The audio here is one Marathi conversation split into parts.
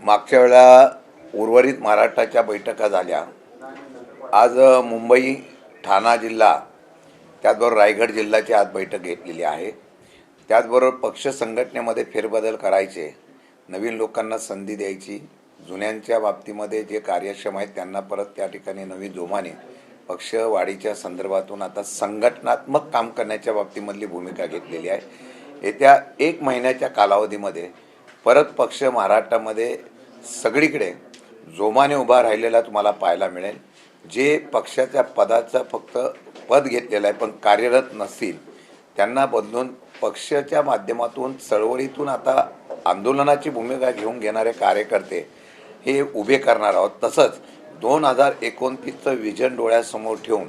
मागच्या वेळेला उर्वरित महाराष्ट्राच्या बैठका झाल्या. आज मुंबई, ठाणा जिल्हा, त्याचबरोबर रायगड जिल्ह्याची आज बैठक घेतलेली आहे. त्याचबरोबर पक्ष संघटनेमध्ये फेरबदल करायचे, नवीन लोकांना संधी द्यायची, जुन्यांच्या बाबतीमध्ये जे कार्यक्षम आहेत त्यांना परत त्या ठिकाणी नवीन जोमाने पक्ष वाढीच्या संदर्भातून आता संघटनात्मक काम करण्याच्या बाबतीमधली भूमिका घेतलेली आहे. येत्या 1 महिन्याच्या कालावधीमध्ये परत पक्ष महाराष्ट्रामध्ये सगळीकडे जोमाने उभा राहिलेला तुम्हाला पाहायला मिळेल. जे पक्षाच्या पदाचा फक्त पद घेतलेलं आहे पण कार्यरत नसतील त्यांना बदलून पक्षाच्या माध्यमातून चळवळीतून आता आंदोलनाची भूमिका घेणारे कार्यकर्ते हे उभे करणार आहोत. तसंच 2029चं विजन डोळ्यासमोर ठेवून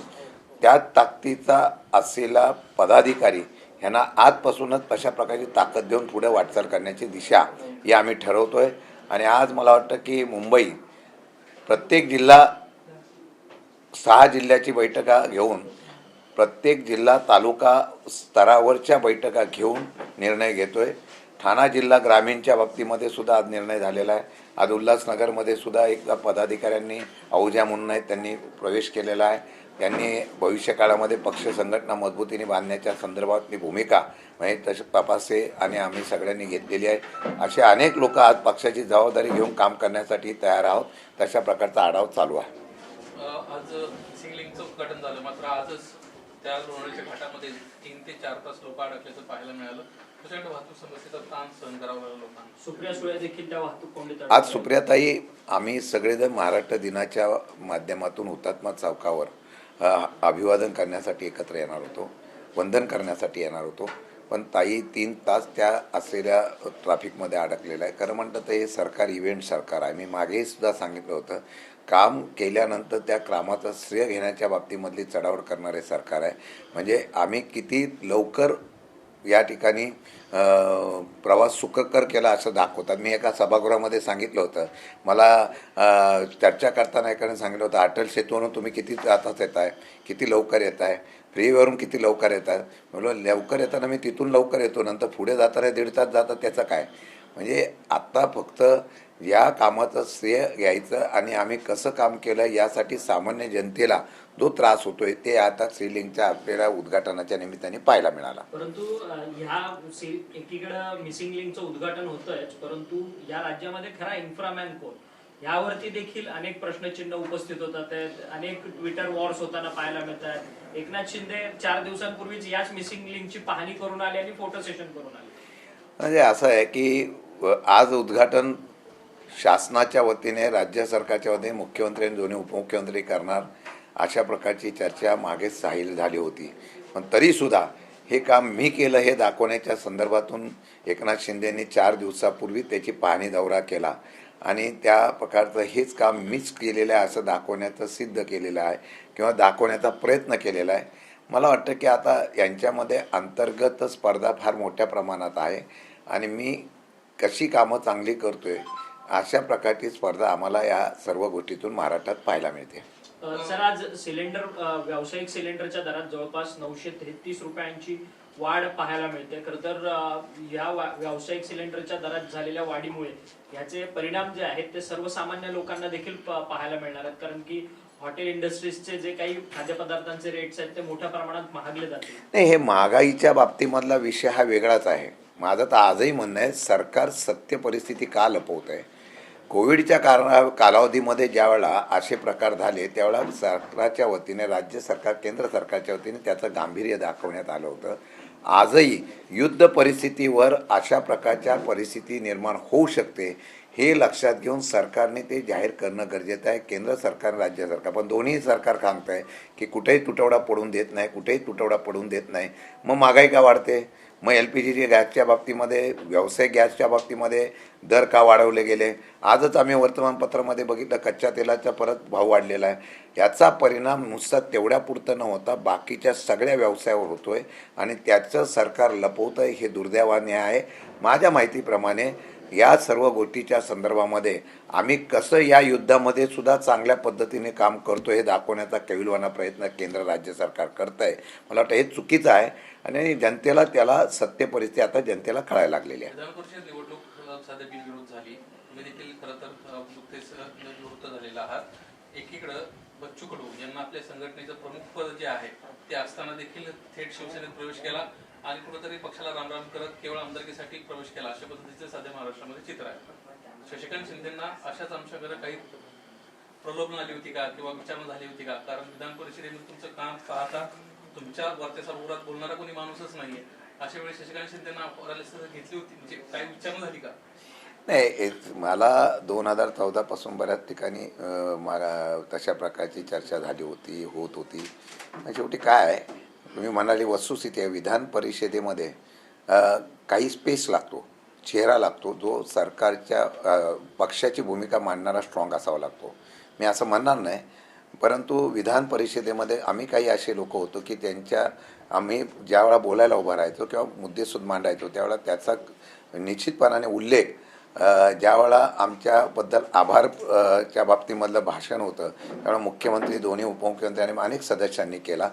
त्या ताकदीचा असलेला पदाधिकारी यांना आजपासूनच अशा प्रकारची ताकद देऊन पुढे वाटचाल करण्याची दिशा ही आम्ही ठरवतोय. आणि आज मला वाटतं की मुंबई प्रत्येक जिल्हा 6 जिल्ह्याची बैठका घेऊन प्रत्येक जिल्हा तालुका स्तरावरच्या बैठका घेऊन निर्णय घेतोय. ठाणा जिल्हा ग्रामीणच्या बाबतीमध्ये सुद्धा आज निर्णय झालेला आहे. आज उल्हासनगरमध्ये सुद्धा एक पदाधिकाऱ्यांनी अहुजा म्हणून आहेत त्यांनी प्रवेश केलेला आहे. त्यांनी भविष्यकाळामध्ये पक्ष संघटना मजबूतीने बांधण्याच्या संदर्भातली भूमिका म्हणजे तसे तपासे आणि आम्ही सगळ्यांनी घेतलेली आहे. असे अनेक लोक आज पक्षाची जबाबदारी घेऊन काम करण्यासाठी तयार आहोत. तशा प्रकारचा आढावा चालू आहे. आज सिंगलिंगचं उद्घाटन झालं, मात्र आजच त्या लोणावळ्याच्या घाटामध्ये 3 ते 4 तास लोक अडकल्याचं पाहायला मिळालं. प्रचंड वाहतूक समस्येचा ताण सहन करावा लागला लोकांना. सुप्रिया सुळे देखील त्या वाहतूक कोंडीत आज सुप्रियाताई, आम्ही सगळेजण महाराष्ट्र दिनाच्या माध्यमातून हुतात्मा चौकावर अभिवादन करण्यासाठी एकत्र येणार होतो, वंदन करण्यासाठी येणार होतो. पण ताई 3 तास त्या असलेल्या ट्रॅफिकमध्ये अडकलेलं आहे. खरं म्हणतं तर हे सरकार इव्हेंट सरकार आहे. मी मागेही सुद्धा सांगितलं होतं, काम केल्यानंतर त्या कामाचं श्रेय घेण्याच्या बाबतीमधली चढाओढ करणारे सरकार आहे. म्हणजे आम्ही किती लवकर या ठिकाणी प्रवास सुखकर केला असं दाखवतात. मी एका सभागृहामध्ये सांगितलं होतं, मला चर्चा करताना एकाने सांगितलं होतं, अटल सेतूवरून तुम्ही किती तास येत आहे, किती लवकर येत आहे, फ्रीवरून किती लवकर येत आहे. म्हणलं लवकर येताना मी तिथून लवकर येतो, नंतर पुढे जाताना 1.5 तास जातात, त्याचं काय. म्हणजे आत्ता फक्त या कामाचं श्रेय घ्यायचं आणि आम्ही कसं काम केलं यासाठी सामान्य जनतेला जो त्रास होतोय ते आता श्रीलिंगच्या आपल्याला उद्घाटनाच्या निमित्ताने पाहायला मिळाला. परंतु ह्या एकीकडे मिसिंग लिंकचं उद्घाटन होतंय, परंतु या राज्यामध्ये खरा इन्फ्रामॅन कोण यावरती देखील अनेक प्रश्नचिन्ह उपस्थित होतात. अनेक ट्विटर वॉर्स होताना पाहायला मिळतात. एकनाथ शिंदे 4 दिवसांपूर्वीच याच मिसिंग लिंकची पाहणी करून आले आणि फोटो सेशन करून आले. म्हणजे असं आहे की आज उद्घाटन शासनाच्या वतीने, राज्य सरकारच्या वतीने मुख्यमंत्री आणि दोन्ही उपमुख्यमंत्री करणार अशा प्रकारची चर्चा मागेच झाली होती. पण तरीसुद्धा हे काम मी केलं हे दाखवण्याच्या संदर्भातून एकनाथ शिंदेंनी 4 दिवसापूर्वी त्याची पाहणी दौरा केला आणि त्या प्रकारचं हेच काम मीच केलेलं आहे असं दाखवण्याचं सिद्ध केलेलं आहे किंवा दाखवण्याचा प्रयत्न केलेला आहे. मला वाटतं की आता यांच्यामध्ये अंतर्गत स्पर्धा फार मोठ्या प्रमाणात आहे आणि मी कशी कामं चांगली करतोय अशा प्रकारची स्पर्धा आम्हाला या सर्व गोष्टीतून महाराष्ट्रात पाहायला मिळते. सर, आज सिलेंडर व्यावसायिक सिलेंडरच्या दरात जवळपास 933 रुपयांची वाढ पाहायला मिळते. खरं तर या व्यावसायिक सिलेंडरच्या दरात झालेल्या वाढीमुळे याचे परिणाम जे आहेत ते सर्वसामान्य लोकांना देखील पाहायला मिळणार आहेत. कारण की हॉटेल इंडस्ट्रीजचे जे काही खाद्यपदार्थांचे रेट्स आहेत ते मोठ्या प्रमाणात महागले जातील. नाही, हे महागाईच्या बाबतीमधला विषय हा वेगळाच आहे. माझं तर आजही म्हणणं आहे, सरकार सत्य परिस्थिती का लपवत आहे. कोविडच्या कालावधीमध्ये ज्या वेळेला असे प्रकार झाले त्यावेळेला सरकारच्या वतीने, राज्य सरकार, केंद्र सरकारच्या वतीने त्याचं गांभीर्य दाखवण्यात आलं होतं. आजही युद्ध परिस्थितीवर अशा प्रकारच्या परिस्थिती निर्माण होऊ शकते हे लक्षात घेऊन सरकारने ते जाहीर करणं गरजेचं आहे. केंद्र सरकार, राज्य सरकार, पण दोन्ही सरकार सांगत आहे की कुठेही तुटवडा पडून देत नाही, कुठेही तुटवडा पडून देत नाही. मग महागाई का वाढते? मग LPG गॅसच्या बाबतीमध्ये, व्यावसायिक गॅसच्या बाबतीमध्ये दर का वाढवले गेले? आजच आम्ही वर्तमानपत्रामध्ये बघितलं, कच्च्या तेलाचा परत भाव वाढलेला आहे. याचा परिणाम नुसता तेवढ्यापुरतं न होता बाकीच्या सगळ्या व्यवसायावर होतोय आणि त्याचं सरकार लपवतं हे दुर्दैवाने आहे. माझ्या माहितीप्रमाणे या सर्व गोष्टीच्या संदर्भामध्ये आम्ही कसं या युद्धामध्ये सुद्धा चांगल्या पद्धतीने काम करतो हे दाखवण्याचा कैविलवाना प्रयत्न केंद्र राज्य सरकार करत आहे. मला वाटतं हे चुकीचं आहे आणि जनतेला त्याला सत्य परिस्थिती आता जनतेला कळायला लागलेली आहे. विधान परिषद निवडणूक सध्या बिनविरोध झाली, तुम्ही देखील खरं तर नुकतेच निवृत्त झालेला आहात. एकीकडं बच्चू कडू यांना आपल्या संघटनेचं प्रमुख पद जे आहे ते असताना देखील थेट शिवसेनेत प्रवेश केला आणि कुठेतरी पक्षाला रामराम करत केवळ आमदारकीसाठी प्रवेश केला, अशा पद्धतीचं सध्या महाराष्ट्रामध्ये चित्र आहे. शशिकांत शिंदेंना अशाच आमच्याकडे काही प्रलोभन आली होती का किंवा विचारणा झाली होती का? कारण विधान परिषदेमध्ये तुमचं काम पाहता तुमच्या वर्चस्वावर बोलणारा कोणी माणूसच नाहीये. अशा वेळी शशिकांत शिंदेंना घेतली होती, म्हणजे काही विचारणा झाली का? नाही, मला 2014 पासून बऱ्याच ठिकाणी मला तशा प्रकारची चर्चा झाली होती, होत होती. शेवटी काय आहे, तुम्ही म्हणाली वस्तुस्थिती आहे. विधान परिषदेमध्ये काही स्पेस लागतो, चेहरा लागतो, जो सरकारच्या पक्षाची भूमिका मांडणारा स्ट्रॉंग असावा लागतो. मी असं म्हणणार नाही, परंतु विधान परिषदेमध्ये आम्ही काही असे लोक होतो की आम्ही ज्यावेळा बोलायला उभं राहायचो किंवा मुद्देसूद मांडायचो त्यावेळेला त्याचा निश्चितपणाने उल्लेख ज्यावेळा आमच्याबद्दल आभारच्या बाबतीमधलं भाषण होतं त्यावेळेला मुख्यमंत्री, दोन्ही उपमुख्यमंत्री आणि अनेक सदस्यांनी केला.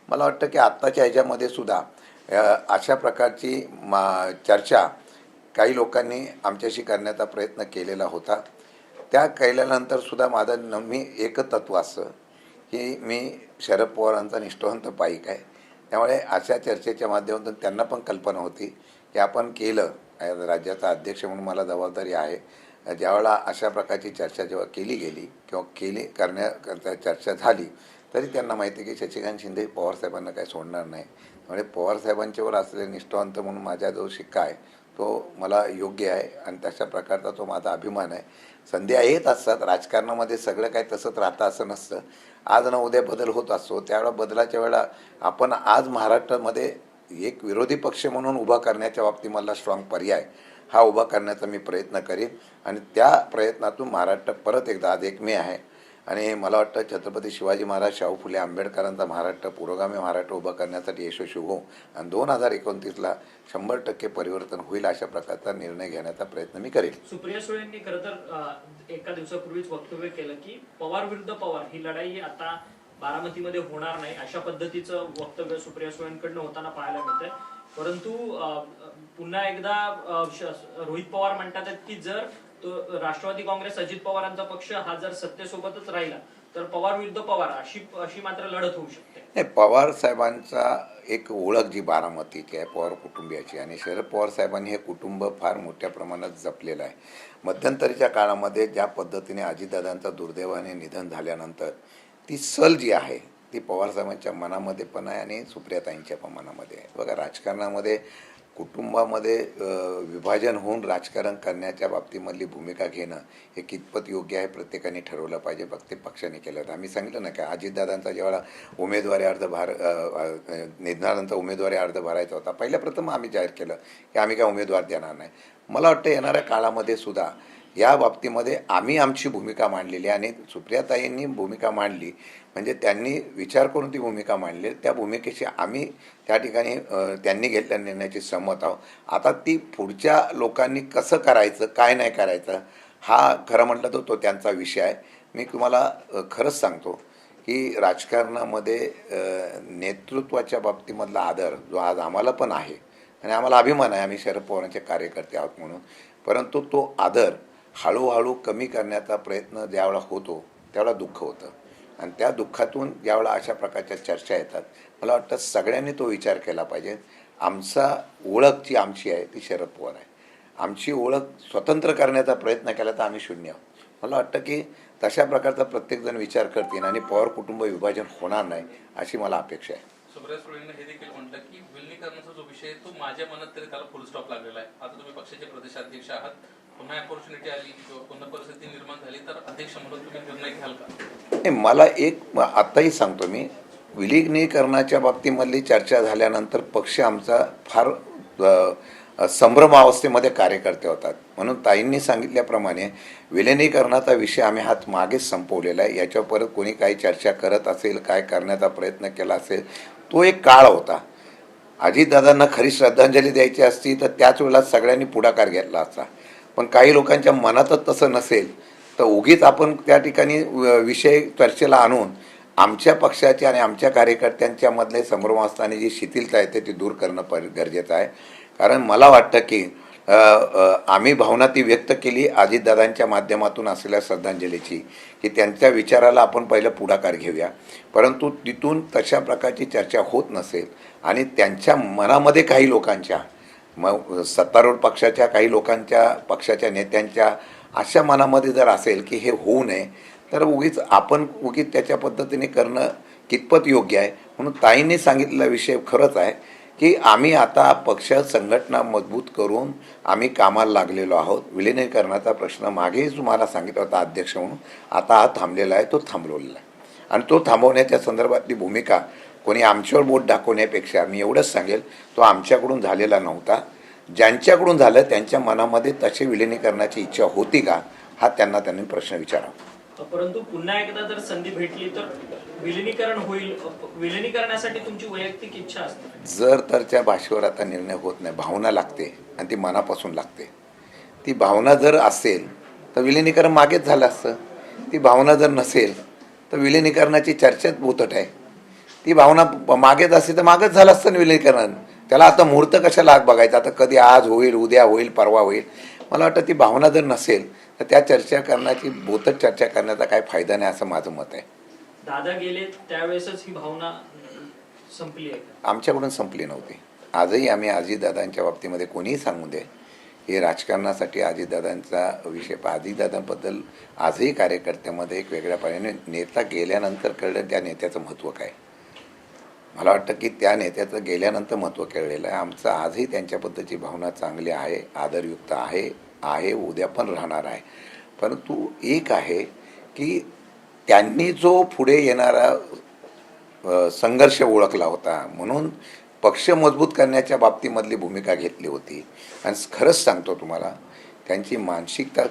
मला वाटतं की आत्ताच्या ह्याच्यामध्ये सुद्धा अशा प्रकारची चर्चा काही लोकांनी आमच्याशी करण्याचा प्रयत्न केलेला होता. त्या केल्यानंतर सुद्धा माझं नेहमी एकच तत्त्व असतं की मी शरद पवारांचा निष्ठावंत पाईक आहे. त्यामुळे अशा चर्चेच्या माध्यमातून त्यांना पण कल्पना होती की आपण केलं, राज्याचा अध्यक्ष म्हणून मला जबाबदारी आहे. ज्यावेळेला अशा प्रकारची चर्चा जेव्हा केली गेली किंवा करण्याकरता चर्चा झाली तरी त्यांना माहिती आहे की शशिकांत शिंदे पवारसाहेबांना काही सोडणार नाही. त्यामुळे पवारसाहेबांच्यावर असलेले निष्ठावंत म्हणून माझा जो शिक्का आहे तो मला योग्य आहे आणि तशा प्रकारचा तो माझा अभिमान आहे. संध्या येत असतात, राजकारणामध्ये सगळं काही तसंच राहतं असं नसतं. आज ना उद्या बदल होत असतो. त्यावेळेला बदलाच्या वेळेला आपण आज महाराष्ट्रामध्ये एक विरोधी पक्ष म्हणून उभा करण्याच्या बाबतीमधला स्ट्रॉंग पर्याय हा उभा करण्याचा मी प्रयत्न करीन आणि त्या प्रयत्नातून महाराष्ट्र परत एकदा, आज 1 मे आहे आणि मला वाटतं छत्रपती शिवाजी महाराज, शाहू फुले आंबेडकरांचा महाराष्ट्र, पुरोगामी महाराष्ट्र उभा करण्यासाठी यशस्वी होऊ आणि 2029ला 100% परिवर्तन होईल अशा प्रकारचा निर्णय घेण्याचा प्रयत्न मी करेन. सुप्रिया सुळेंनी खरं तर एका दिवसापूर्वीच वक्तव्य केलं की पवार विरुद्ध पवार ही लढाई आता बारामतीमध्ये होणार नाही, अशा पद्धतीचं वक्तव्य सुप्रिया सुळेंकडनं होताना पाहायला मिळतंय. परंतु पुन्हा एकदा रोहित पवार म्हणतात की जर तो राष्ट्रवादी काँग्रेस, अजित पवारांचा पक्ष हा जर सत्तेसोबतच राहिला तर पवार विरुद्ध पवार अशी मात्र लढत होऊ शकते. नाही, पवार साहेबांचा एक ओळख जी बारामतीची आहे पवार कुटुंबियाची, आणि शरद पवार साहेबांनी हे कुटुंब फार मोठ्या प्रमाणात जपलेलं आहे. मध्यंतरीच्या काळामध्ये ज्या पद्धतीने अजितदादांचा दुर्दैवाने निधन झाल्यानंतर ती सल जी आहे ती पवारसाहेबांच्या मनामध्ये पण आहे आणि सुप्रियाताईंच्या पण मनामध्ये आहे. बघा, राजकारणामध्ये कुटुंबामध्ये विभाजन होऊन राजकारण करण्याच्या बाबतीमधली भूमिका घेणं हे कितपत योग्य आहे प्रत्येकाने ठरवलं पाहिजे. प्रत्येक पक्षाने केलं होतं. आम्ही सांगितलं ना की अजितदादांचा जेव्हा उमेदवारी निधनानंतर उमेदवारी अर्ज भरायचा होता, पहिल्या प्रथम आम्ही जाहीर केलं की आम्ही काय उमेदवार देणार नाही. मला वाटतं येणाऱ्या काळामध्ये सुद्धा या बाबतीमध्ये आम्ही आमची भूमिका मांडलेली आहे आणि सुप्रियाताईंनी भूमिका मांडली म्हणजे त्यांनी विचार करून ती भूमिका मांडली. त्या भूमिकेशी आम्ही त्या ठिकाणी त्यांनी घेतलेल्या निर्णयाची सहमत आहोत. आता ती पुढच्या लोकांनी कसं करायचं, काय नाही करायचं, हा खरं म्हटलं तर तो त्यांचा विषय आहे. मी तुम्हाला खरंच सांगतो की राजकारणामध्ये नेतृत्वाच्या बाबतीमधला आदर जो आज आम्हाला पण आहे आणि आम्हाला अभिमान आहे, आम्ही शरद पवारांचे कार्यकर्ते आहोत म्हणून, परंतु तो आदर हळूहळू कमी करण्याचा प्रयत्न ज्यावेळा होतो त्यावेळा दुःख होतं आणि त्या दुःखातून ज्यावेळा अशा प्रकारच्या चर्चा येतात मला वाटतं सगळ्यांनी तो विचार केला पाहिजे. आमचा ओळख जी आमची आहे ती शरद पवार आहे. आमची ओळख स्वतंत्र करण्याचा प्रयत्न केला तर आम्ही शून्य आहोत. मला वाटतं की तशा प्रकारचा प्रत्येकजण विचार करतील आणि पवार कुटुंब विभाजन होणार नाही अशी मला अपेक्षा आहे. सुप्रिया सुळेंनी हे देखील म्हटलं की विलीनीकरणाचा जो विषय तो माझ्या मनात तरी त्याला फुल स्टॉप लागलेला आहे. आता तुम्ही पक्षाचे प्रदेशाध्यक्ष आहात, पुन्हा अपॉर्च्युनिटी आली किंवा पुन्हा परिस्थिती निर्माण झाली तर अध्यक्ष म्हणून तुम्ही निर्णय घ्याल का? नाही, मला एक आत्ताही सांगतो मी, विलीनीकरणाच्या बाबतीमधली चर्चा झाल्यानंतर पक्ष आमचा फार संभ्रमावस्थेमध्ये कार्यकर्ते होतात. म्हणून ताईंनी सांगितल्याप्रमाणे विलिनीकरणाचा विषय आम्ही हात मागेच संपवलेला आहे. याच्यावर परत कोणी काही चर्चा करत असेल, काय करण्याचा प्रयत्न केला असेल, तो एक काळ होता. अजितदादांना खरी श्रद्धांजली द्यायची असती तर त्याच वेळेला सगळ्यांनी पुढाकार घेतला असता. पण काही लोकांच्या मनातच तसं नसेल तर उगीच आपण त्या ठिकाणी विषय चर्चेला आणून आमच्या पक्षाचे आणि आमच्या कार्यकर्त्यांच्या मधले संभ्रमावस्थाने जी शिथिलता येते ती दूर करणं गरजेचं आहे. कारण मला वाटतं की आम्ही भावना ती व्यक्त केली अजितदादांच्या माध्यमातून असलेल्या श्रद्धांजलीची, की त्यांच्या विचाराला आपण पहिलं पुढाकार घेऊया. परंतु तिथून तशा प्रकारची चर्चा होत नसेल आणि त्यांच्या मनामध्ये काही लोकांच्या सत्तारूढ पक्षाच्या काही लोकांच्या पक्षाच्या नेत्यांच्या अशा मनामध्ये जर असेल की हे होऊ नये, तर उगीच त्याच्या पद्धतीने करणं कितपत योग्य आहे. म्हणून ताईंनी सांगितलेला विषय खरंच आहे की आम्ही आता पक्ष संघटना मजबूत करून आम्ही कामाला लागलेलो आहोत. विलिनीकरणाचा प्रश्न मागेही तुम्हाला सांगितलं होता अध्यक्ष म्हणून, आता हा थांबलेला आहे, तो थांबवलेला आहे. आणि तो थांबवण्याच्या संदर्भातली भूमिका कोणी आमच्यावर बोट दाखवण्यापेक्षा मी एवढंच सांगेल, तो आमच्याकडून झालेला नव्हता. ज्यांच्याकडून झालं त्यांच्या मनामध्ये तसे विलिनीकरणाची इच्छा होती का, हा त्यांनी प्रश्न विचारावा. परंतु पुन्हा एकदा जर संधी भेटली तर विलिनीकरण होईल. विलिनीकरणासाठी तुमची वैयक्तिक इच्छा असते. जर तर त्या भाषेवर आता निर्णय होत नाही, भावना लागते आणि ती मनापासून लागते. ती भावना जर असेल तर विलिनीकरण मागेच झालं असतं. ती भावना जर नसेल तर विलिनीकरणाची चर्चाच बोतट आहे. ती भावना मागेच असेल तर मागच झालं असतं विलिनीकरण. त्याला आता मुहूर्त कशाला बघायचा, आता कधी आज होईल, उद्या होईल, परवा होईल. मला वाटतं ती भावना जर नसेल तर त्या चर्चा करण्याची बोतट चर्चा करण्याचा काय फायदा नाही, असं माझं मत आहे. दादा गेले त्यावेळेसच ही भावना संपली आहे. आमच्याकडून संपली नव्हती. आजही आम्ही अजितदादांच्या बाबतीमध्ये कोणीही सांगू दे, हे राजकारणासाठी अजितदादांचा विषय. अजितदादांबद्दल आजही कार्यकर्त्यामध्ये एक वेगळ्या पाण्याने नेता गेल्यानंतर कळलं त्या नेत्याचं महत्त्व काय. मला वाटतं की त्या नेत्याचं गेल्यानंतर महत्त्व कळलेलं आहे. आमचं आजही त्यांच्याबद्दलची भावना चांगली आहे, आदरयुक्त आहे, उद्या पण राहणार आहे. परंतु एक आहे की त्यांनी जो पुढे येणारा संघर्ष ओळखला होता, म्हणून पक्ष मजबूत करण्याच्या बाबतीमधली भूमिका घेतली होती. आणि खरंच सांगतो तुम्हाला, त्यांची मानसिकता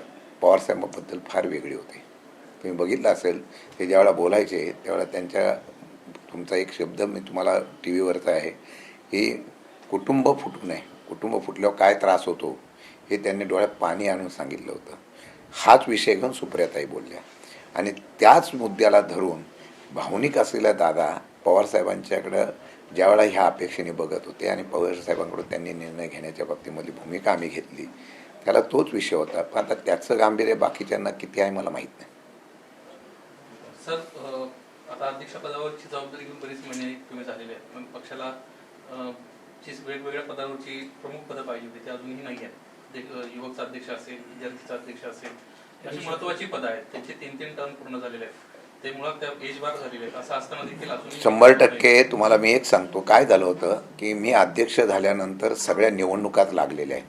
पवारसाहेबांबद्दल फार वेगळी होती. तुम्ही बघितलं असेल ते ज्यावेळेला बोलायचे त्यावेळेला तुमचा एक शब्द मी तुम्हाला टी व्हीवरचा आहे की कुटुंब फुटू नये, कुटुंब फुटल्यावर काय त्रास होतो हे त्यांनी डोळ्यात पाणी आणून सांगितलं होतं. हाच विषय घेऊन सुप्रियाताई बोलल्या आणि त्याच मुद्द्याला धरून भावनिक असलेला दादा पवारसाहेबांच्याकडं ज्यावेळेला ह्या अपेक्षेने बघत होते आणि पवारसाहेबांकडून त्यांनी निर्णय घेण्याच्या बाबतीमधली भूमिका आम्ही घेतली, त्याला तोच विषय होता. पण आता त्याचं गांभीर्य बाकीच्यांना किती आहे मला माहीत नाही. सर, आता अध्यक्षपदावरची जबाबदारी घेऊन बरीच महिने तुम्ही झालेले आहेत. पण पक्षाला वेगवेगळ्या पदावरची प्रमुख पदं पाहिजे होती, ते अजूनही नाही आहेत. युवकचा अध्यक्ष असेल, विद्यार्थीचा अध्यक्ष असेल, अशी महत्वाची पदं आहेत. त्यांचे 3 टर्म पूर्ण झालेले आहेत. ते मुळात त्या एजबार झालेले आहेत. असं असताना देखील अजून 100% तुम्हाला मी एक सांगतो, काय झालं होतं की मी अध्यक्ष झाल्यानंतर सगळ्या निवडणुकात लागलेल्या आहे.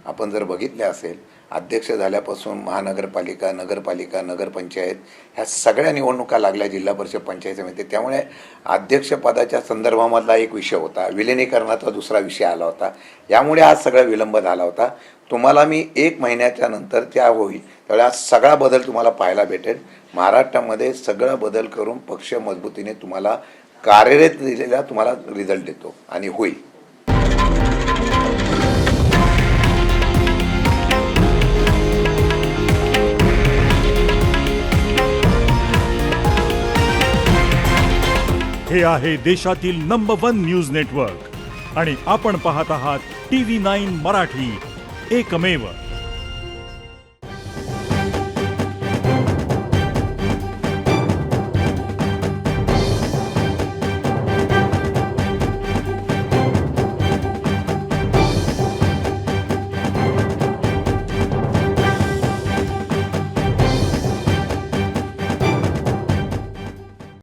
आपण जर बघितले असेल, अध्यक्ष झाल्यापासून महानगरपालिका, नगरपालिका, नगरपंचायत ह्या सगळ्या निवडणुका लागल्या, जिल्हा परिषद, पंचायत समिती. त्यामुळे अध्यक्षपदाच्या संदर्भामधला एक विषय होता, विलिनीकरणाचा दुसरा विषय आला होता. यामुळे आज सगळा विलंब झाला होता. तुम्हाला मी 1 महिन्याच्या नंतर त्या होईल त्यावेळी आज सगळा बदल तुम्हाला पाहायला भेटेल. महाराष्ट्रामध्ये सगळा बदल करून पक्ष मजबूतीने तुम्हाला कार्यरत दिलेला तुम्हाला रिझल्ट देतो आणि होईल. हे आहे देशातील नंबर 1 न्यूज नेटवर्क आणि आपण पाहत आहात TV9 मराठी, एकमेव.